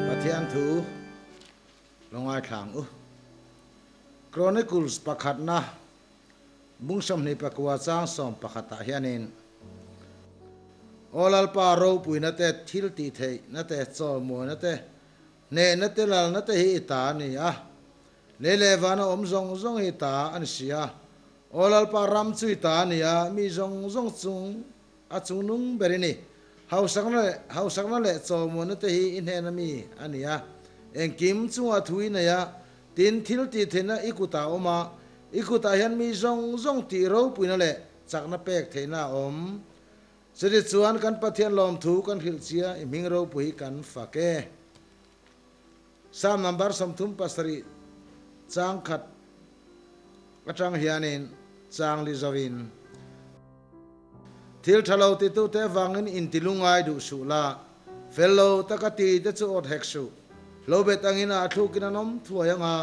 Pathian thu longai thang Chronicles pakhat na bungsom ni pakwa chang som pakhata hianin olal pa ro puina te thil ti thei na te chol mo na te ne na te lal na te hi ta ni a le le vana om zong zong hi ta an sia olal pa ram chui ta ni a mi zong zong chung a chung nung berini hausakna le chol mo na te hi in he na mi ania en kim chunga thui na ya tin thil ti thena ikuta oma ikuta hian mi zong zong ti ro puina le chakna pek theina om seri chuan kan pathian lom thu kan hil chia iming ro pui kan fake sam number som thum pasari chang khat atang hianin chang li zawin thil thalo ti tu te wangin in tilungai du su la fellow takati te chu ot heksu lobet angina athukina nom thuayanga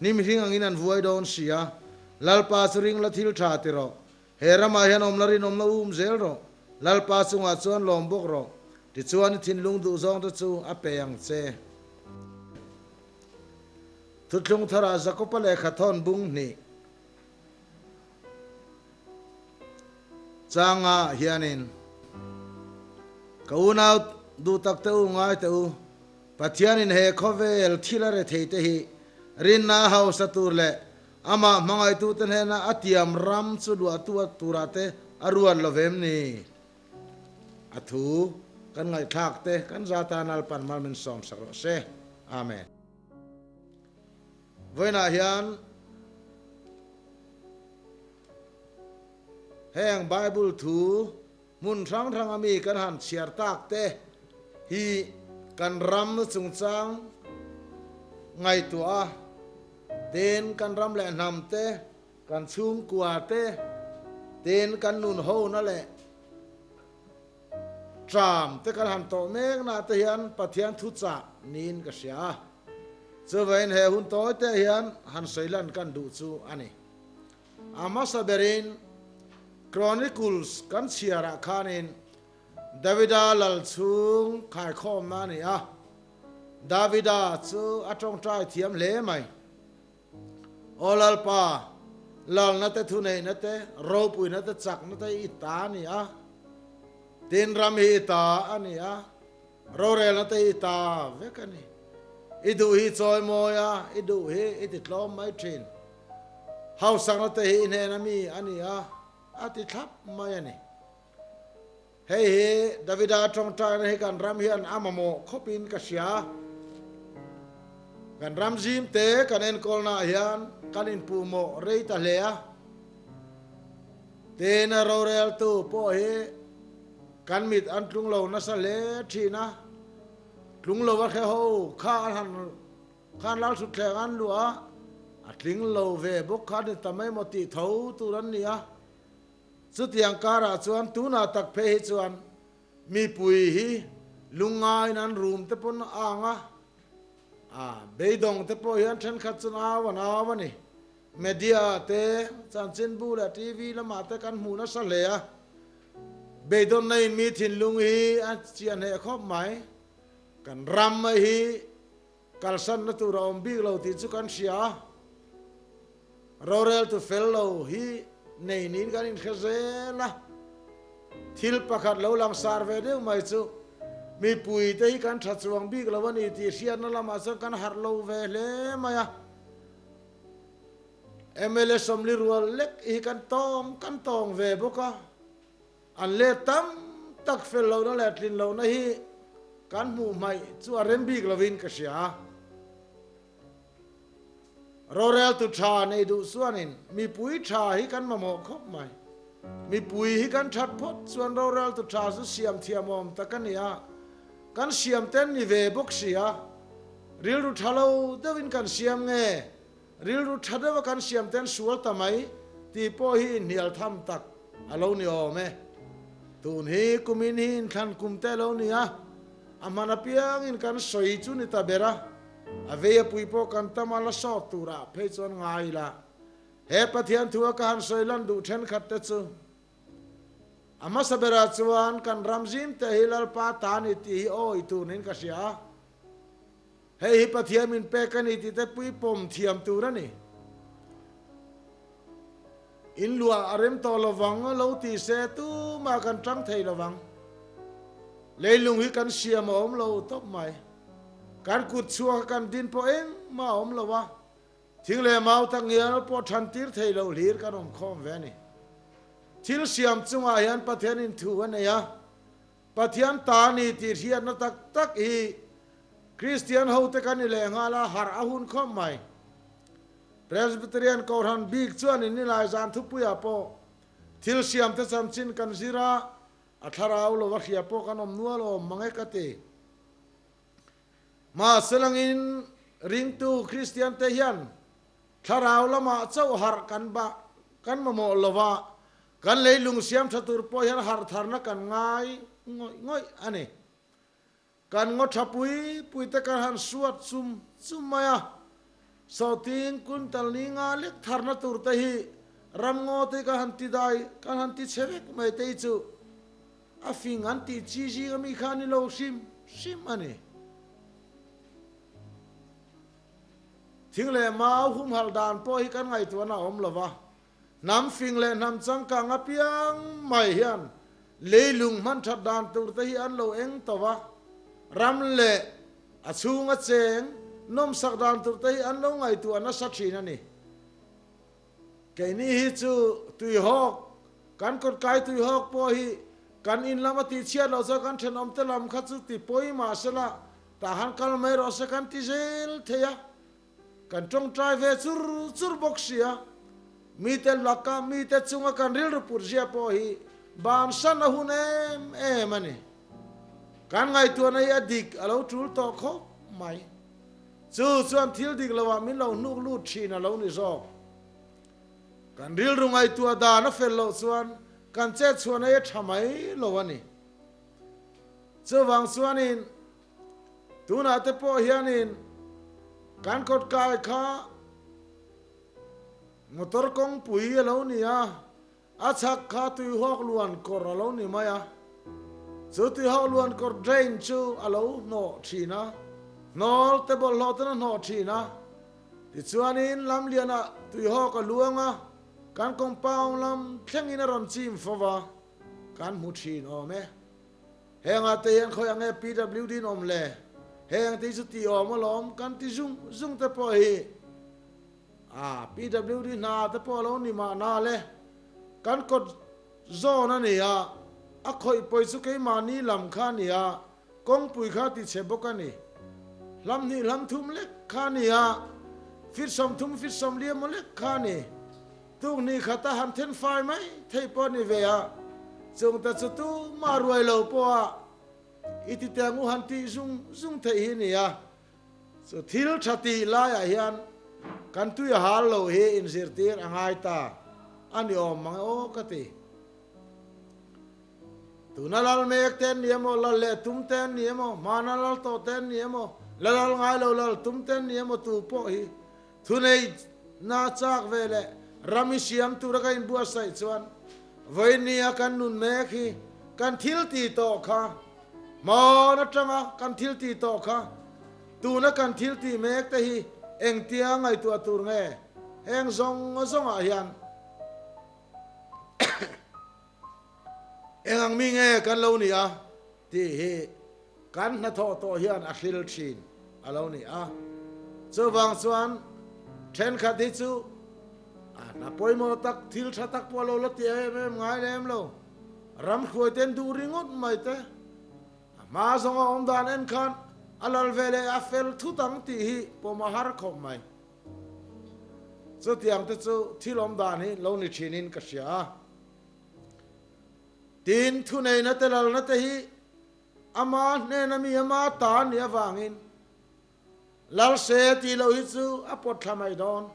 nimhing anginan vuai don sia lalpa suring la thil tha ti ro herama hian omlari nomna zel ro lalpa chunga chuan lombok ro ti chuan thinlung du zong te chu apeyang che thutlung thara zakopa le khathon bung ni changa hianin kaunau du tak te u ngai te u pathianin he khovel thilare theite hi rinna house atur le ama mangai tu ten hena atiam ram chu du atua turate aruan lovem ni athu kan ngai thak te kan zatan al pan mal min som sakro se amen voina hian heng bible thu mun thang thang ami kan han chiar tak te hi kan ram nu chung chang ngai tua ten kan ram le nam te kan chung kwa te ten kan nun ho na le tram te kan han to mek na te hian pathian thu cha nin ka sia chuwain he hun to te hian han soilan kan du chu ani ama saberin Chronicles kan chiara khanin Davida lal chung khai khom na ni a Davida chu atong trai thiam le mai olal pa lal na te thu nei na te ro pui na te chak na te ita ni a tin ram hi ita ani a ro re na te ita ve ka ni idu hi choi moya idu hi ititlom mai thin hausang na te hi ne na mi ani a ati thap mai ani hei he Davida trong trai na hi kan ram hian amamo khopin ka sia kan ram jim te kan en kol na hian kan in pu mo rei ta lea te na ro rel tu po he kan mit an tlung lo na sa le thina tlung lo wa khe ho khan lal su thleng an lua atling lo ve bok khan ta mai mo ti tho tu ran nia chu tiang kara chuan tu na tak phe hi chuan mi pui hi lungai nan room te pon anga beidong te po hian then khat chun awani media te chanchin bu la tv la ma te kan mu na sa le a beidon nei mi thin lung hi a chian he khop mai kan ram mai hi kalsan na tu rom bi lo ti chu kan sia rorel tu fellow hi nei nin kan in khazela thil pakhat lo lang sar ve deu mai chu mi pui te hi kan tha chuang bik lawani ti sian na lama sa kan har lo ve le maya ml somli rual lek hi kan tong ve boka an le tam tak fel lo na le tlin lo na hi kan mu mai chu arem bik lovin ka sia rorel tu tha nei du suanin mi pui tha hi kan mamo khop mai mi pui hi kan that phot chuan rorel tu tha su siam thiamom takania kan siam ten ni ve bok sia ril ru thalo dawin kan siam nge ril ru thada kan siam ten sual tamai ti po hi nial tham tak alo ni ome tun hi kumin hin khan kumte lo ni a amana piang in kan soi chu ni tabera aveya puipo kan tamala so tura phei chon ngai la he pathian thua ka han soi lan du then khat te chu ama sabera chuan kan ramjin te hilal pa ta ni ti o itu nin ka sia hei hi pathian min pe kan ni ti te pui pom thiam tu ra ni in lua arem to lawang lo ti se tu ma kan trăng thei lawang leilung hi kan siam om lo top mai kan kut chua kan din po eng ma om lo wa thing le mau tak ngia po than tir thei lo lir kan om khom ve ni thil siam chunga hian pathian in thu an ya pathian ta ni ti hian na tak tak hi Christian ho te kan ni le nga la har ahun khom mai Presbyterian Koran big chuan in lai zan thu puya po thil siam te cham chin kan zira atharau lo wa khia po kan om nual om mangai ka te ma selangin ring tu Christian te hian tharau lama chau har kan ba kan mo lova kan leilung siam thatur po hian har tharna kan ngai ngoi ani kan ngo thapui puite kan han suat sum maya sauting kun tal ni nga lek tharna tur te hi ram ngo te ka han ti dai kan han ti chevek mai te chu a fing an ti chi ji mi khani lo sim ani thing le mau hum hal dan po hi kan ngai tu na om lova nam fing le nam chang ka nga piang mai hian leilung man that dan tur te hi an lo eng to wa ram le a chunga cheng nom sak dan tur te hi an lo ngai tu ana sa thin ani ke ni hi chu tui hok kan kot kai tui hok po hi kan in lama ti chia lo cho kan then om te lam kha chu ti poi ma sala ta han kal mai ro se kan ti zel theya kan trong trai ve chur box sia mi te laka mi te chunga kan ril ru pur sia po hi ban san a hun em ani kan ngai tu na ya dik alo tul to kho mai chu chuan thil dik lawa min lo nuk lu thina lo ni zo kan ril ru ngai tu da na fel lo chuan kan che chuan ai thamai lo ani chu wang chuan in tu na te po hianin kan kot kai kha motor kong pui lo ni a achak kha tu hok luan kor lo ni maya chu tu hok luan kor drain chu alo no thina nol te bol lo te no thina ti chuan in lam liana tu hok a luanga kan compound lam thlengin a ron chim fowa kan mu thin o me henga te hian khoi ange PWD nom le heng ti chu ti om lom kan ti zung te po hi PWD na te po lo ni ma na le kan kot zo na ni a khoi poi chu ke ma ni lam kha ni kong pui kha ti che boka ni lam ni lam thum le kha ni fit som liam mo le kha ni tu ni khata han then fai mai thei po ni ve chung ta chu tu ma ruai lo po iti tengu han ti zung thei hi ni so thil thati la ya hian kan tu ya hal lo he in zirtir angai ta ani om mang o ka ti tu na lal mek ten niemo lal le tum ten niemo mana lal to ten niemo lal ngai lo lal tum ten niemo tu po hi thu nei na chak ve le rami siam tu ra ka in bua sai chuan voi nia kan nun mek hi kan thil ti to kha ma na changa kan thil ti to kha tu na kan thil ti mek te hi eng tia ngai tu atur nge heng zong a hian engang mi nge kan lo ni ti hi kan na tho to hian a hlil thin a lo ni chu wang chuan then kha ti chu na poi mo tak thil tha tak po lo ti em ngai lem lo ram khoi ten du ringot mai te ma zong om dan en khan alal vele a fel thu tang ti hi po ma har khom mai chu tiang te chu thilom dan hi lo ni thinin ka sia tin thu nei na te lal na te hi ama ne na mi ama ta ni awangin lal se ti lo hi chu apot thamai don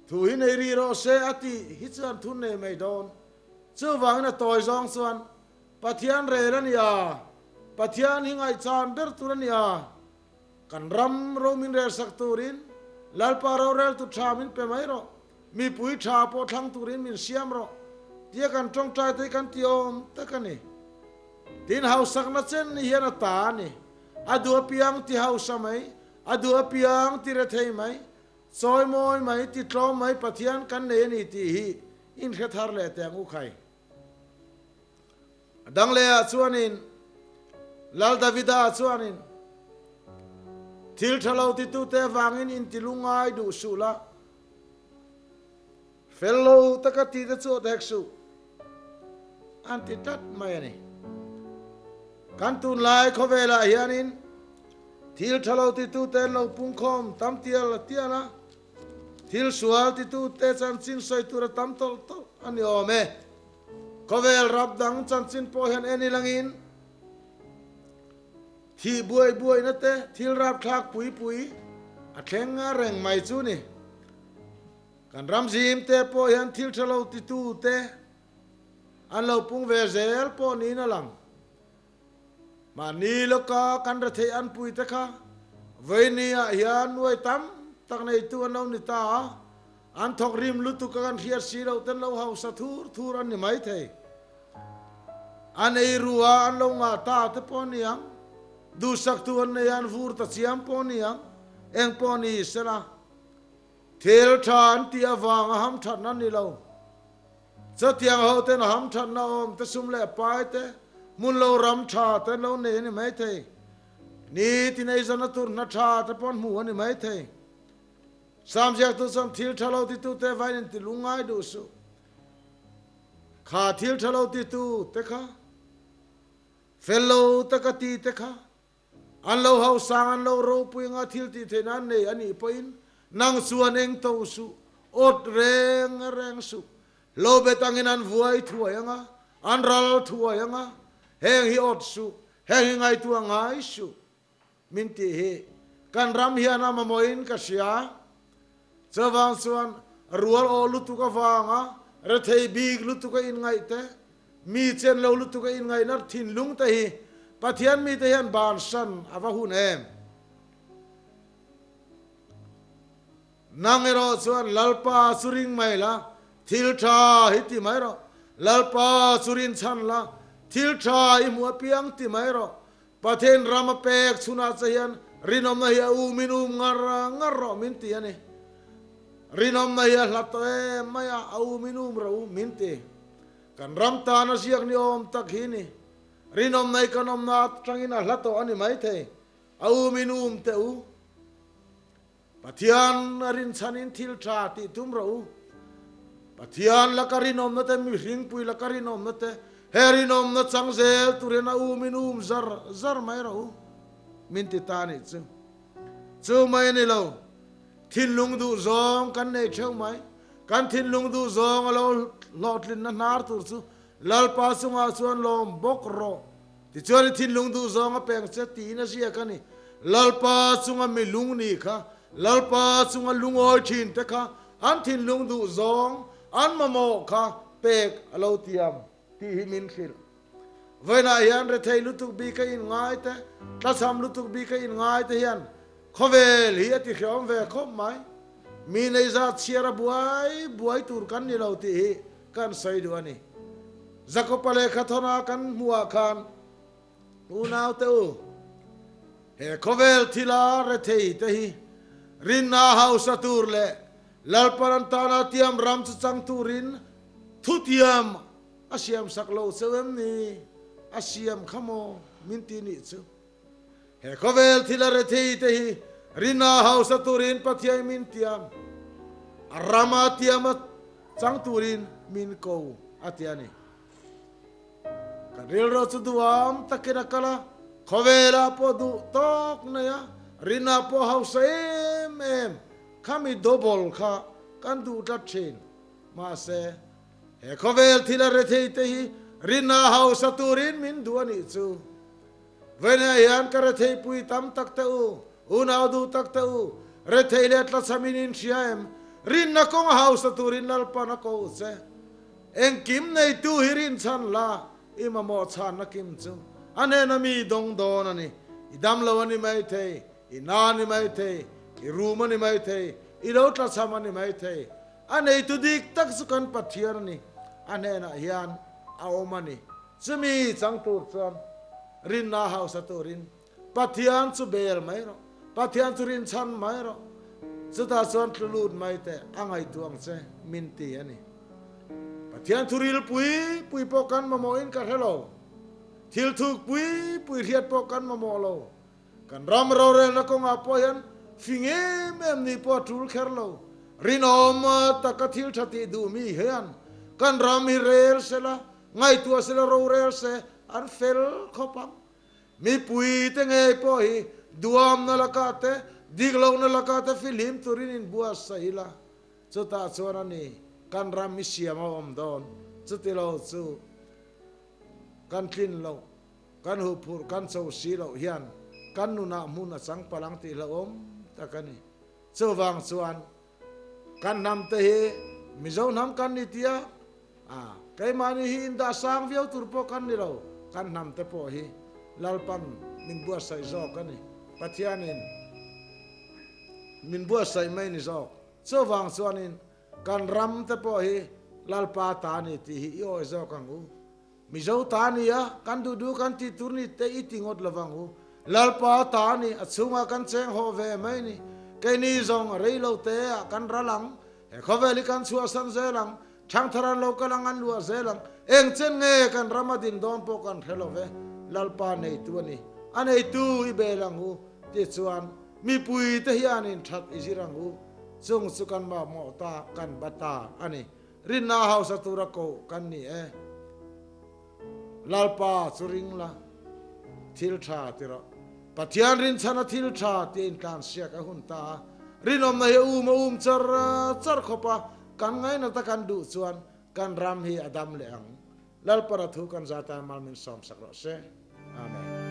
thu hi nei ri ro se ati hi chan thun nei mai don chu wang na toy zong chuan pathian re ran ya pathian hi ngai chan der turan ya kan ram ro min re sak turin lal pa ro rel tu tha min pe mai ro mi pui tha po thang turin min siam ro tia kan tong trai te kan tiom ta kan ni tin hau sak na chen ni hian ta ni adu piang ti hau samai adu piang ti re thei mai soi moi mai ti tlo mai pathian kan ne ni ti hi in khe thar le te ngu khai dang le a chuanin lal davida chuanin thil thalo ti tu te wangin in ti lungai du sula fellow takati te chu te su anti tat mai ni kan tun lai khovela hianin thil thalo ti tu te lo pung khom tam tial tiana thil sual ti tu te chan chin soi tu ra tam tol tol ani ome kovel rap dang chan chin po hian eni langin thi buai buai na te thil rap thak pui pui a thenga reng mai chu ni kan ram zim te po hian thil thalo ti tu te an lo pung ve zel po ni na lang mà ni lo ka kan ra thei an pui te kha với ni a hian nuai tam tak nei tu an lo ni ta an thok rim lu tu kan hiat si lo ten lo hau sa thur an ni mai thei an ei ruwa an lo nga ta te po ni ang du sak tu an nei an vur ta chiam po ni ang eng po ni sera thel than ti awang ham that nan ni lo cha tiang ho ten ham that na om te sum le pai te mun lo ram tha te lo ne ni mai thei ni ti nei zana tur na tha te pon mu ani mai thei sam jak tu sam thil thalo ti tu te vai nin ti lungai du su kha thil thalo ti tu te kha fellow takati te kha an lo hau sang an lo ro pui nga thil ti the nan nei ani poin nang suan eng to su ot reng su lo betangin an vuai thuai anga an ral thuai anga heng hi ot su heng hi ngai tu ngai su min ti he kan ram hian ama moin ka sia chawang chuan rual o lu tu ka wanga re thei big lu tu ka in ngai te mi chen lo lu tu ka in ngai nar thin lung te hi pathian mi te hian ban san awa hun em nangero chuan lalpa suring mai la thil tha hi ti mai ro lalpa surin chan la thil tha i mu piang ti mai ro pathen rama pek chuna chahian rinom na hi u minum ngar ro min ti ani rinom na hi hlat e maya au minum ro min ti kan ram ta na siak ni om tak hi ni rinom nai kanom na tangin a hlat ani mai the au minum te u pathian arin chanin thil tha ti tum ro pathian la karinom na te mi hring pui la karinom na te herinom na changzel turena u minum zar mai ro min ti ta ni chu mai ni lo thin lung du zong kan nei theu mai kan thin lung du zong lo lotlin na nar tur chu lal pa sunga chuan lom bok ro ti chuan thin lung du zong a peng che ti na sia kan ni lal pa chunga mi lung ni kha lal pa chunga lungoi thin te kha an thin lung du zong an mamo kha pek alo tiam ti hi min khil vena hian re thei lutuk bi ka in ngai te ta sam lutuk bi ka in ngai te hian khovel hi ati khom ve khom mai mi nei za chiara buai tur kan ni lo ti hi kan sai du ani zakopale khathona kan muwa khan unaw te u he khovel thila re thei te hi rinna house tur le lalparan tana tiam ram chu chang turin thutiam asiam saklo sewem ni asiam khamo minti ni chu he khovel thila re thei te hi rina house turin pathiai min tiam arama tiam chang turin min ko atiani karil ro chu duam takira kala khovela po du tok na ya rina po house em khami dobol kha kan du ta thin ma se he khovel thila re thei te hi rina house turin min duani chu Vậy nên hiền cái thầy bùi tam tắc teu nào du tắc teu re thầy lệ tla saminin siam rin na kong house tu rin lalpa na ko se eng kim nei tu hirin chan la ima mo chan na kim chu ane na mi dong don ani idam lawani mai thei inani mai thei i rumani mai thei i lo tla samani mai thei ane tu dik tak su kan pathian ni ane na hian aomani chumi chang tur chan rin na house tu rin pathian chu bel mai ro pathian chu rin chan mai ro chuta chuan tlulut mai te angai tuang che min ti ani pathian thuril pui po kan ma mo in ka hello thil thuk pui riat po kan ma mo lo kan ram ro re na ko nga po yan finge mem ni po tul kher lo rinom ta ka thil thati du mi hian kan ram hi rel sela ngai tua sela ro rel se an fel khopam mi pui te nge po hi duam na lakate diglo na lakate film turin in bua saila chuta chuan ani kan ram mi siam om don chutilo chu kan tlin lo kan hu phur kan so si lo hian kan nu na mun na chang palang ti lo om takani chuwang chuan kan nam te hi mi zo nam kan ni tia kai mani hi da sang viau tur po kan ni lo kan nam te po hi lalpan min bua sai zo kan ni pathianin min bua sai mai ni zo chuwang chuanin kan ram te po hi lalpa ta ni ti hi yo zo kan u mi zo ta ni ya kan du kan ti tur ni te i tingot lawang u lalpa ta ni achunga kan cheng ho ve mai ni cái ni zong rei lo te kan ralang he khoveli kan chua san zelang thang tharan lo kalang an lua zelang eng chen nge kan ramadin don po kan thelo ve lalpa nei tu ni anei tu i belang u ti chuan mi pui te hian in that i jirang u chung chu kan ma mo ta kan bata ani rin na house atura ko kan ni lalpa churing la thil tha tira pathian rin chana thil tha ti in kan sia ka hun ta rinom na he char khopa kan ngai na ta kan du chuan kan ram hi adam le ang lalpa ra thu kan zata mal min som sakro se amen